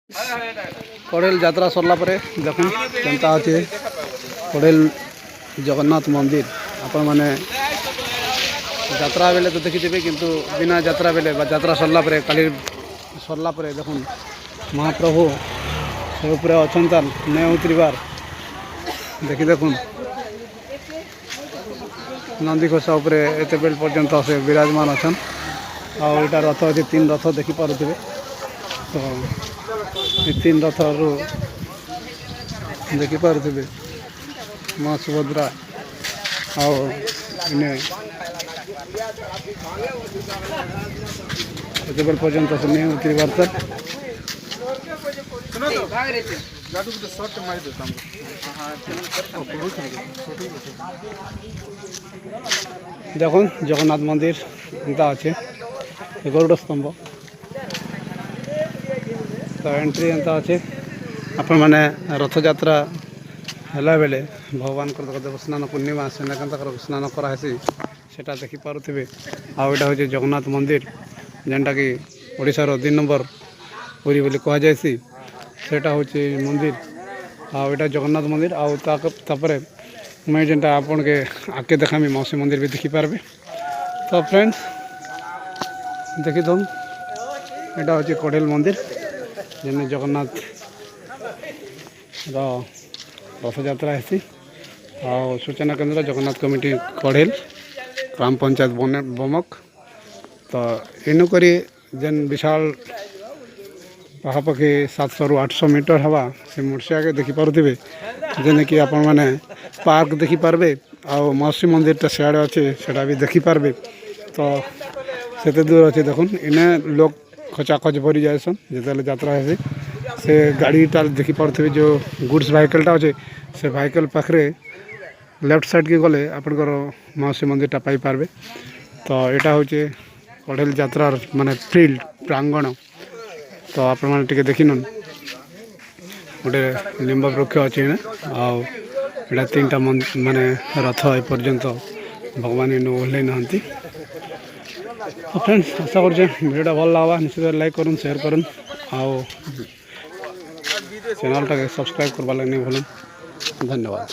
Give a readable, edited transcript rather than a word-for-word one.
कड़ेल यात्रा सरला परे देखुन केनता अच्छे कड़ेल जगन्नाथ मंदिर आपण मैंने यात्रा बेले तो देखिथे किंतु बिना यात्रा बेले यात्रा सरला परे काली सरला परे देखुन महाप्रभु से उपरे अच्छा नहीं उतरबार देखी देखुन नंदी घोषा उपरे एत बेल पर्यंत से विराजमान अच्छा आईटा रथ अच्छे 3 रथ देखिपे तो ये 3 रथ रु देखिपे माँ सुभद्रा आने एत बेल पर्यंत से नहीं उतरबार सर देखो जगन्नाथ मंदिर एंता अच्छे गरुड़ स्तंभ तो एंट्री एंता अच्छे आपण मैंने रथ यात्रा है बेले भगवान देवस्नान पूर्णिमा से स्नान करासी सेटा देखिपे आईटा हूँ जगन्नाथ मंदिर जेनटा कि ओडिशार 2 नंबर पुरी बोली कहुसी सेटा हूँ मंदिर आईटा जगन्नाथ मंदिर आपर मैं जेनटा आपन के आके देखामी मौसी मंदिर भी देखिपारे तो फ्रेंड्स देखी तुम यहाँ हूँ कड़ेल मंदिर जेने जगन्नाथ रथ यात्रा है सूचना केंद्र जगन्नाथ कमिटी कड़ेल ग्राम पंचायत बमक तो इनुक जेन विशाल पाखापाखि 700 ରୁ 800 मीटर हवा से मूर्छा के देखिपे जेने कि आपण मैंने पार्क देखिपारे आउ मौसी मंदिरटा सियाड़े अच्छे से भी देखिपारे तो सेते दूर अच्छे देखुन इने लोग खचाखच भरी जाएसन जिते यात्रा है से गाड़ीटा देखिपे जो गुड्स व्हीकलटा अच्छे से व्हीकल पाखे लेफ्ट साइड के गले आपंकर मौसी मंदिरटा पाइपारे तो यहाँ हूँ कड़ेल यात्रा माने फील्ड प्रांगण तो आपण मैंने देखी नन गोटे लिंब वृक्ष अच्छे आटा 3टा माने रथ एपर्यंत भगवान इन ओह्ल ना फ्रेंड्स आशा कर भिडियोटा भल लगा निश्चित लाइक करूँ शेयर करूँ चैनल टा सब्सक्राइब करवा लगे नहीं भूल धन्यवाद।